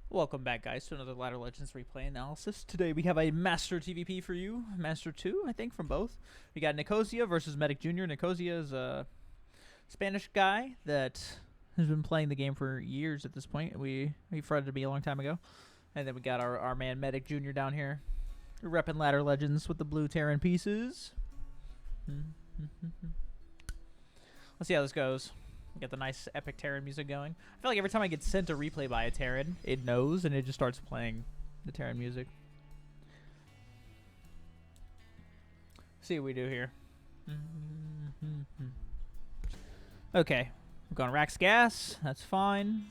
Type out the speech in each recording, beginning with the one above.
Welcome back, guys, to another Ladder Legends replay analysis. Today we have a Master TvP for you. Master 2, I think, from both. We got Nicosia versus MedicJR. Nicosia is a Spanish guy that has been playing the game for years at this point. He friended me a long time ago. And then we got our man MedicJR down here. We're repping Ladder Legends with the blue Terran pieces. Let's see how this goes. Get the nice epic Terran music going. I feel like every time I get sent a replay by a Terran, it knows and it just starts playing the Terran music. See what we do here. Okay, we're going Rax Gas. That's fine.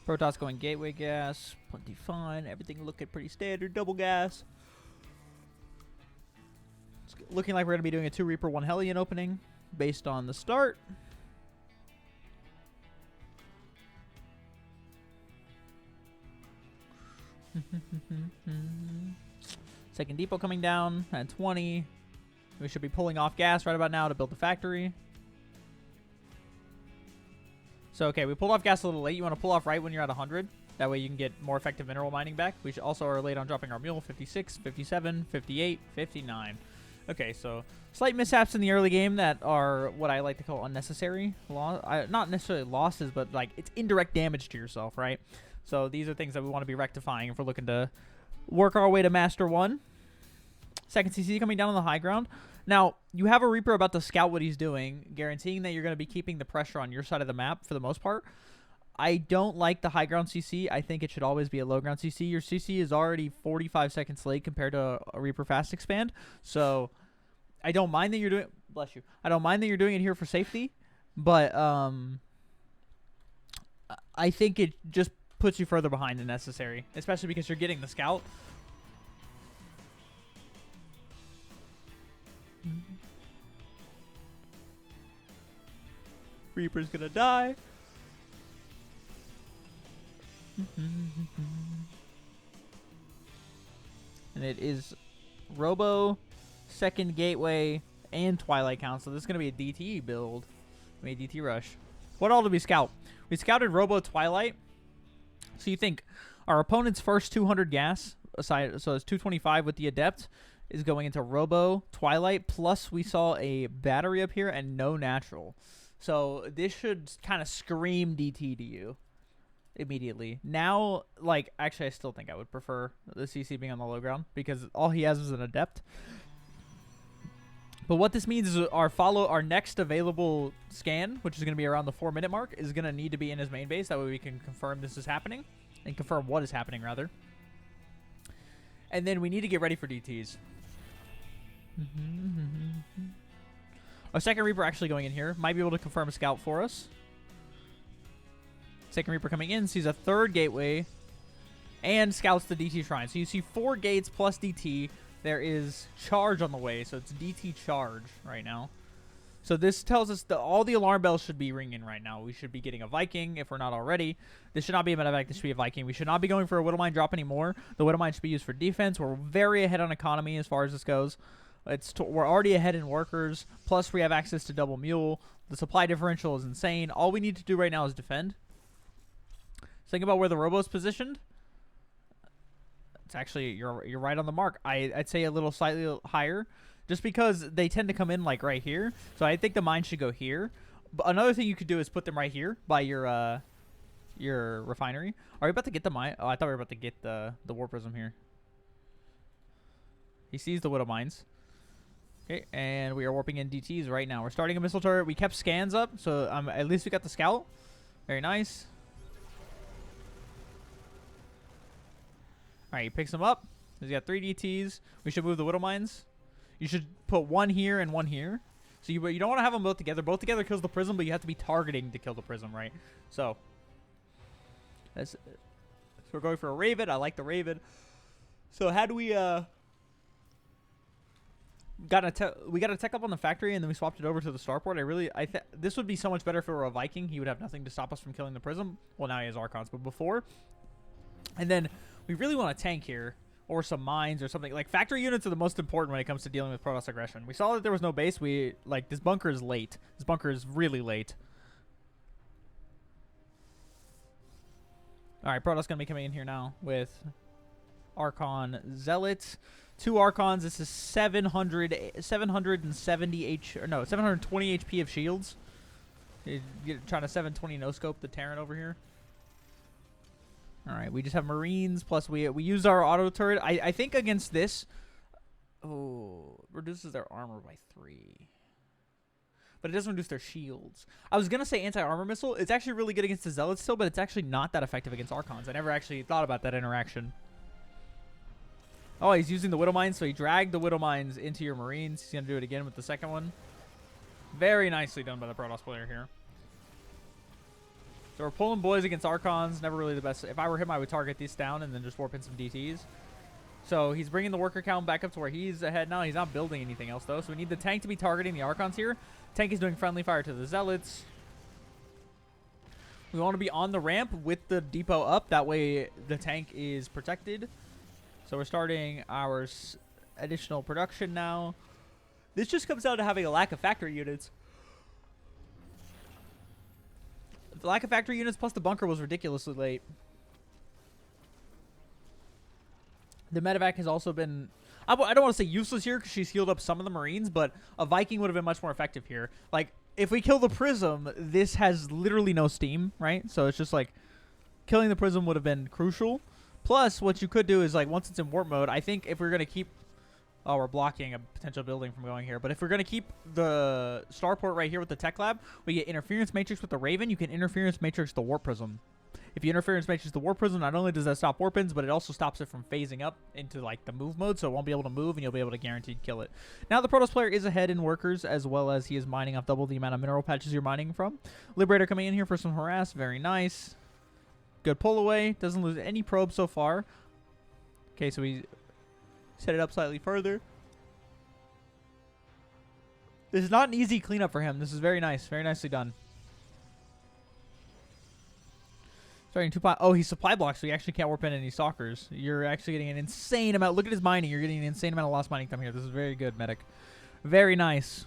Protoss going Gateway Gas. Plenty fine. Everything looking pretty standard. Double gas. It's looking like we're going to be doing a 2 Reaper, 1 Hellion opening based on the start. Second depot coming down at 20. We should be pulling off gas right about now to build the factory. So, okay, we pulled off gas a little late. You want to pull off right when you're at 100. That way you can get more effective mineral mining back. We should also are late on dropping our mule. 56, 57, 58, 59. Okay, so slight mishaps in the early game that are what I like to call unnecessary. Not necessarily losses, but like it's indirect damage to yourself, right? So these are things that we want to be rectifying if we're looking to work our way to Master 1. Second CC coming down on the high ground. Now, you have a Reaper about to scout what he's doing, guaranteeing that you're going to be keeping the pressure on your side of the map for the most part. I don't like the high ground CC. I think it should always be a low ground CC. Your CC is already 45 seconds late compared to a Reaper fast expand. So I don't mind that you're doing... Bless you. I don't mind that you're doing it here for safety. But I think it just puts you further behind than necessary, especially because you're getting the scout. Reaper's gonna die. And it is Robo, second Gateway, and Twilight Count. So this is gonna be a DT build. I mean, DT rush. What all did we scout? We scouted Robo, Twilight. So you think our opponent's first 200 gas, aside, so it's 225 with the Adept, is going into Robo, Twilight, plus we saw a battery up here and no natural. So this should kind of scream DT to you immediately. Now, like, actually I still think I would prefer the CC being on the low ground because all he has is an Adept. But what this means is our next available scan, which is going to be around the 4-minute mark, is going to need to be in his main base. That way we can confirm this is happening. And confirm what is happening, rather. And then we need to get ready for DTs. Our second Reaper actually going in here. Might be able to confirm a scout for us. Second Reaper coming in. Sees a third gateway. And scouts the DT shrine. So you see 4 gates plus DT. There is charge on the way, so it's DT charge right now. So this tells us that all the alarm bells should be ringing right now. We should be getting a Viking if we're not already. This should not be a medevac. This should be a Viking. We should not be going for a Widowmine drop anymore. The Widowmine should be used for defense. We're very ahead on economy as far as this goes. We're already ahead in workers. Plus, we have access to double mule. The supply differential is insane. All we need to do right now is defend. Think about where the Robo's positioned. It's actually, you're right on the mark. I'd say a little slightly higher, just because they tend to come in like right here. So I think the mine should go here. But another thing you could do is put them right here by your refinery. Are we about to get the mine? Oh, I thought we were about to get the war prism here. He sees the widow mines. Okay, and we are warping in DTs right now. We're starting a missile turret. We kept scans up, so at least we got the scout. Very nice. Alright, he picks them up. He's got 3 DTs. We should move the Widow Mines. You should put 1 here and 1 here. So you don't want to have them both together. Both together kills the prism, but you have to be targeting to kill the prism, right? So we're going for a Raven. I like the Raven. So how do we we got a tech up on the factory and then we swapped it over to the starport. This would be so much better if it were a Viking. He would have nothing to stop us from killing the prism. Well, now he has Archons, but before. And then we really want a tank here or some mines or something. Like, factory units are the most important when it comes to dealing with Protoss aggression. We saw that there was no base. This bunker is late. This bunker is really late. All right, Protoss gonna be coming in here now with Archon Zealots. 2 Archons. This is 770 720 HP of shields. You're trying to 720 no scope the Terran over here. All right, we just have Marines plus we use our auto turret. I think against this, reduces their armor by 3, but it doesn't reduce their shields. I was gonna say anti-armor missile. It's actually really good against the Zealots still, but it's actually not that effective against Archons. I never actually thought about that interaction. Oh, he's using the Widow Mines, so he dragged the Widow Mines into your Marines. He's going to do it again with the second one. Very nicely done by the Protoss player here. So we're pulling boys against Archons. Never really the best. If I were him, I would target these down and then just warp in some DTs. So he's bringing the worker count back up to where he's ahead now. He's not building anything else, though. So we need the tank to be targeting the Archons here. Tank is doing friendly fire to the Zealots. We want to be on the ramp with the depot up. That way the tank is protected. So we're starting our additional production now. This just comes down to having a lack of factory units. The lack of factory units plus the bunker was ridiculously late. The medevac has also been... I don't want to say useless here because she's healed up some of the Marines, but a Viking would have been much more effective here. Like, if we kill the Prism, this has literally no steam, right? So it's just like, killing the Prism would have been crucial. Plus, what you could do is, like, once it's in warp mode, I think if we're going to keep... Oh, we're blocking a potential building from going here. But if we're going to keep the starport right here with the tech lab, we get interference matrix with the Raven. You can interference matrix the warp prism. If you interference matrix the warp prism, not only does that stop warp-ins, but it also stops it from phasing up into, like, the move mode. So it won't be able to move, and you'll be able to guaranteed kill it. Now, the Protoss player is ahead in workers, as well as he is mining off double the amount of mineral patches you're mining from. Liberator coming in here for some harass. Very nice. Good pull away. Doesn't lose any probes so far. Okay, so we set it up slightly further. This is not an easy cleanup for him. This is very nice. Very nicely done. Starting 2 pot. Oh, he's supply blocked, so he actually can't warp in any stalkers. You're actually getting an insane amount. Look at his mining. You're getting an insane amount of lost mining time here. This is very good, Medic. Very nice.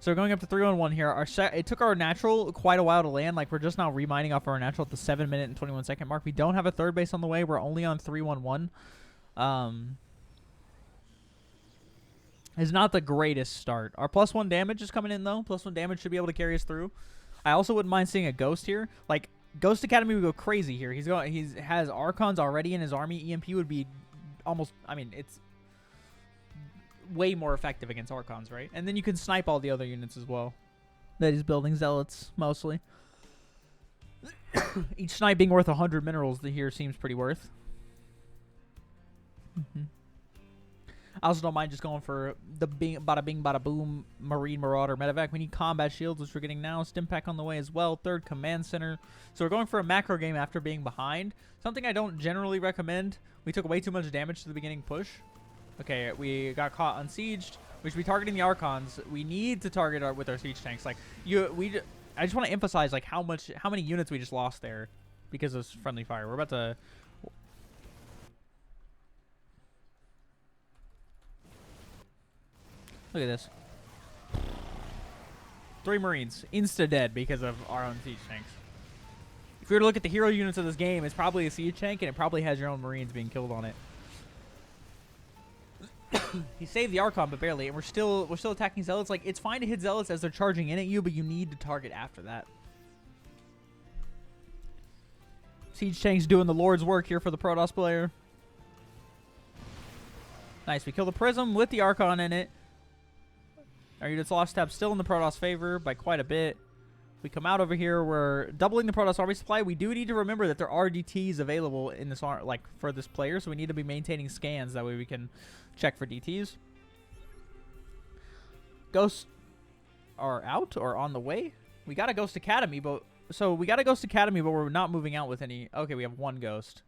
So we're going up to 3-1-1 here. It took our natural quite a while to land. Like, we're just now remining off our natural at the 7-minute and 21-second mark. We don't have a third base on the way. We're only on 3-1-1. Is not the greatest start. Our +1 damage is coming in, though. +1 damage should be able to carry us through. I also wouldn't mind seeing a Ghost here. Like, Ghost Academy would go crazy here. He has Archons already in his army. EMP would be almost... I mean, it's way more effective against Archons, right? And then you can snipe all the other units as well. That he's building Zealots, mostly. Each snipe being worth 100 minerals here seems pretty worth. I also don't mind just going for the bada bing, bada boom Marine Marauder medevac. We need combat shields, which we're getting now. Stim pack on the way as well. 3rd command center. So we're going for a macro game after being behind. Something I don't generally recommend. We took way too much damage to the beginning push. Okay, we got caught unsieged. We should be targeting the Archons. We need to target with our siege tanks. Like I just want to emphasize like how many units we just lost there because of friendly fire. We're about to. Look at this. 3 Marines insta-dead because of our own siege tanks. If you were to look at the hero units of this game, it's probably a siege tank, and it probably has your own Marines being killed on it. He saved the Archon, but barely, and we're still attacking Zealots. Like, it's fine to hit Zealots as they're charging in at you, but you need to target after that. Siege tank's doing the Lord's work here for the Protoss player. Nice. We kill the Prism with the Archon in it. Our units lost tab still in the Protoss favor by quite a bit. We come out over here. We're doubling the Protoss army supply. We do need to remember that there are DTs available in this for this player, so we need to be maintaining scans. That way we can check for DTs. Ghosts are out or on the way. We got a Ghost Academy, but we're not moving out with any. Okay, we have 1 ghost.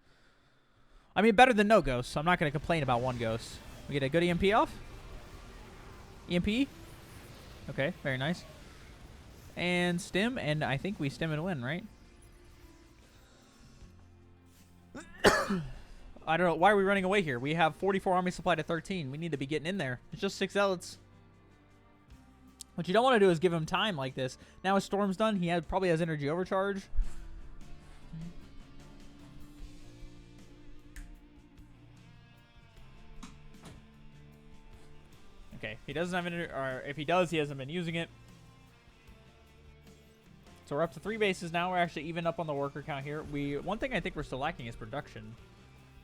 I mean, better than no ghosts. So I'm not going to complain about 1 ghost. We get a good EMP off. EMP. Okay, very nice. And stim, and I think we stim and win, right? I don't know. Why are we running away here? We have 44 army supply to 13. We need to be getting in there. It's just 6 Zealots. What you don't want to do is give him time like this. Now his storm's done. He probably has energy overcharge. Okay, he doesn't have it, or if he does, he hasn't been using it. So we're up to 3 bases now. We're actually even up on the worker count here. One thing I think we're still lacking is production.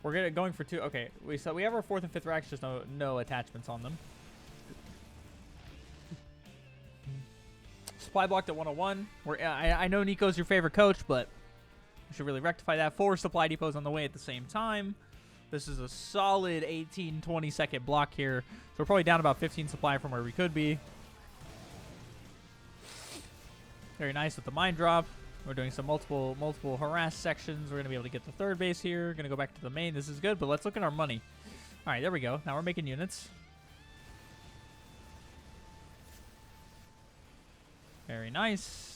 We're going for 2. Okay, we have our 4th and 5th racks, just no attachments on them. Supply blocked at 101. I know Nico's your favorite coach, but we should really rectify that. 4 supply depots on the way at the same time. This is a solid 18-20 second block here. So we're probably down about 15 supply from where we could be. Very nice with the mine drop. We're doing some multiple harass sections. We're going to be able to get the 3rd base here. Going to go back to the main. This is good, but let's look at our money. All right, there we go. Now we're making units. Very nice.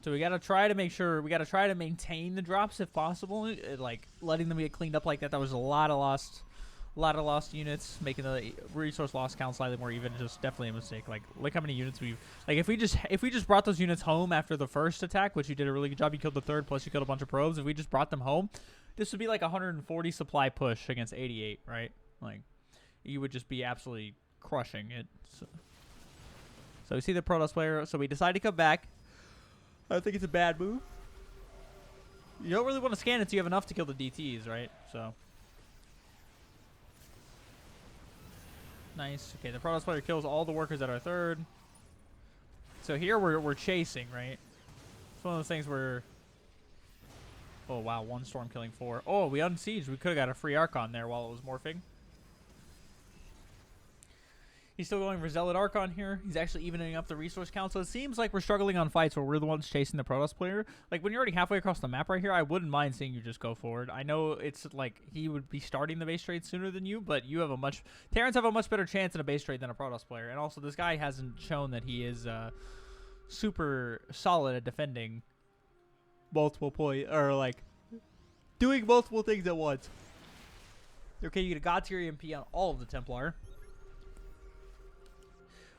So we got to try to make sure, we got to try to maintain the drops if possible. Like letting them get cleaned up like that. That was a lot of lost units, making the resource loss count slightly more even. Just definitely a mistake. Like look how many units we've, like if we just brought those units home after the first attack, which you did a really good job. You killed the 3rd, plus you killed a bunch of probes. If we just brought them home, this would be like 140 supply push against 88, right? Like you would just be absolutely crushing it. So we see the Protoss player. So we decide to come back. I think it's a bad move. You don't really want to scan it until you have enough to kill the DTs, right? So. Nice. Okay, the Protoss player kills all the workers at our 3rd. So here we're chasing, right? It's one of those things where... Oh, wow. 1 storm killing 4. Oh, we unsieged. We could have got a free Archon there while it was morphing. He's still going for Zealot Archon here. He's actually evening up the resource count. So it seems like we're struggling on fights where we're the ones chasing the Protoss player. Like, when you're already halfway across the map right here, I wouldn't mind seeing you just go forward. I know it's like he would be starting the base trade sooner than you, but you have Terrans have a much better chance in a base trade than a Protoss player. And also, this guy hasn't shown that he is super solid at defending multiple or like doing multiple things at once. Okay, you get a God tier EMP on all of the Templar.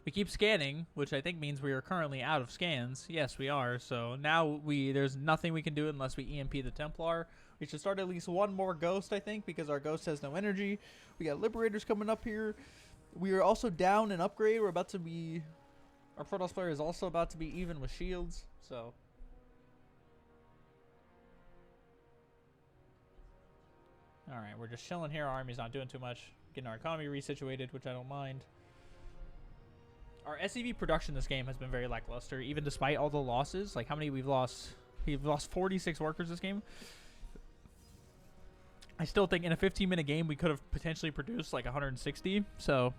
We keep scanning, which I think means we are currently out of scans. Yes, we are. So now there's nothing we can do unless we EMP the Templar. We should start at least 1 more Ghost, I think, because our Ghost has no energy. We got Liberators coming up here. We are also down an upgrade. We're about to be... Our Protoss player is also about to be even with shields, so... Alright, we're just chilling here. Our army's not doing too much. Getting our economy resituated, which I don't mind. Our SCV production this game has been very lackluster, even despite all the losses. Like how many we've lost? We've lost 46 workers this game. I still think in a 15-minute game we could have potentially produced like 160. So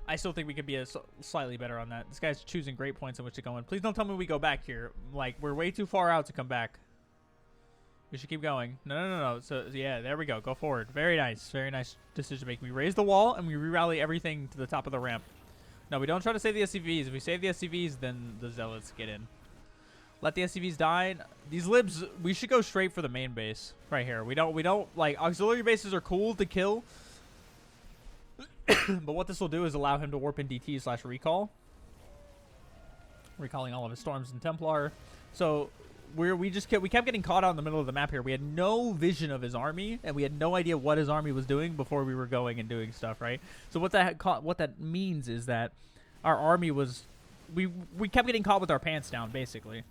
I still think we could be slightly better on that. This guy's choosing great points in which to go in. Please don't tell me we go back here. Like we're way too far out to come back. We should keep going. No. So, yeah, there we go. Go forward. Very nice. Very nice decision making. We raise the wall, and we re-rally everything to the top of the ramp. No, we don't try to save the SCVs. If we save the SCVs, then the Zealots get in. Let the SCVs die. These libs, we should go straight for the main base right here. We don't like, auxiliary bases are cool to kill. But what this will do is allow him to warp in DT/recall. Recalling all of his Storms and Templar. So... we kept getting caught out in the middle of the map here. We had no vision of his army, and we had no idea what his army was doing before we were going and doing stuff, right? So what that means is that our army was... We kept getting caught with our pants down, basically.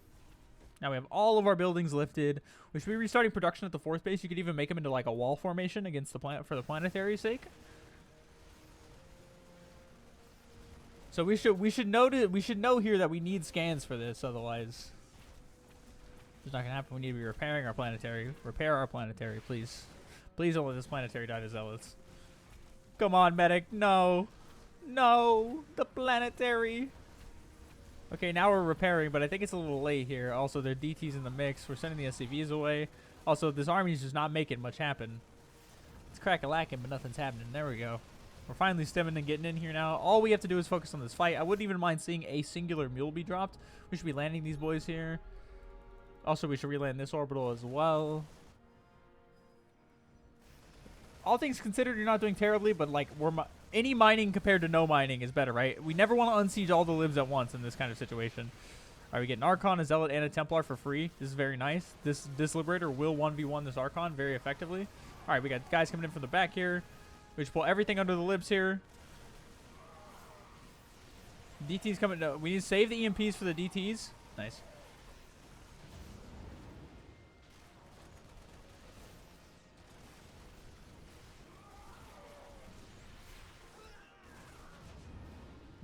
Now we have all of our buildings lifted. We should be restarting production at the 4th base. You could even make them into like a wall formation against the planet for the planetary's sake. So we should know here that we need scans for this, otherwise... It's not gonna happen. We need to be repairing our planetary. Repair our planetary, please. Please don't let this planetary die to Zealots. Come on, medic. No. No. The planetary. Okay, now we're repairing, but I think it's a little late here. Also, there are DTs in the mix. We're sending the SCVs away. Also, this army's just not making much happen. It's crack-a-lacking, but nothing's happening. There we go. We're finally stemming and getting in here now. All we have to do is focus on this fight. I wouldn't even mind seeing a singular mule be dropped. We should be landing these boys here. Also, we should reland this orbital as well. All things considered, you're not doing terribly, but like any mining compared to no mining is better, right? We never want to unsiege all the libs at once in this kind of situation. Alright, we get an Archon, a Zealot, and a Templar for free. This is very nice. This Liberator will 1v1 this Archon very effectively. Alright, we got guys coming in from the back here. We just pull everything under the libs here. DT's coming. No, we need to save the EMPs for the DTs. Nice.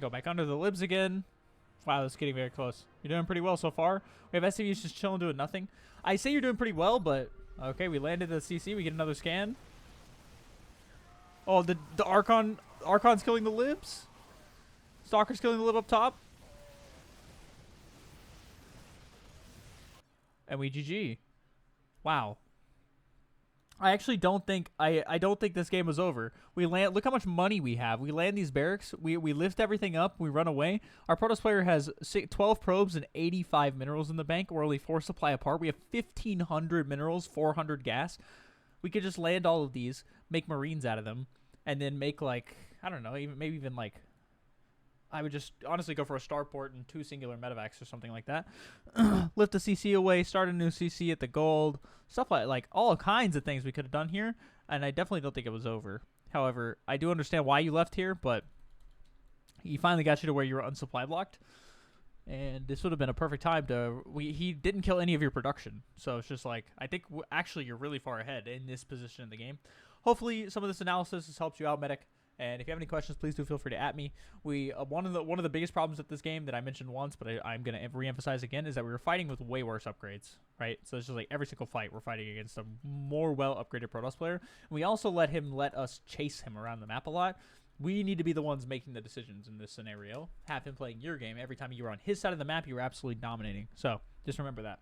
Go back under the libs again. Wow, this is getting very close. You're doing pretty well so far. We have SCVs just chilling, doing nothing. I say you're doing pretty well, but okay, we landed the CC. We get another scan. Oh, the Archon's killing the libs. Stalker's killing the lib up top. And we GG. Wow. I actually don't think I don't think this game was over. We land. Look how much money we have. We land these barracks. We lift everything up. We run away. Our Protoss player has 12 probes and 85 minerals in the bank. We're only 4 supply apart. We have 1,500 minerals, 400 gas. We could just land all of these, make Marines out of them, and then make like I don't know, maybe even like. I would just honestly go for a starport and 2 singular medevacs or something like that. Lift the CC away, start a new CC at the gold. Stuff like all kinds of things we could have done here. And I definitely don't think it was over. However, I do understand why you left here, but he finally got you to where you were unsupply blocked. And this would have been a perfect time to... He didn't kill any of your production. So it's just like, I think actually you're really far ahead in this position in the game. Hopefully some of this analysis has helped you out, Medic. And if you have any questions, please do feel free to at me. We one of the biggest problems with this game that I mentioned once, but I'm gonna reemphasize again, is that we were fighting with way worse upgrades, right? So it's just like every single fight we're fighting against a more well upgraded Protoss player. And we also let us chase him around the map a lot. We need to be the ones making the decisions in this scenario. Have him playing your game. Every time you were on his side of the map, you were absolutely dominating. So just remember that.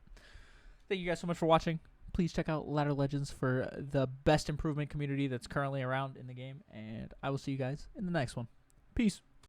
Thank you guys so much for watching. Please check out Ladder Legends for the best improvement community that's currently around in the game. And I will see you guys in the next one. Peace.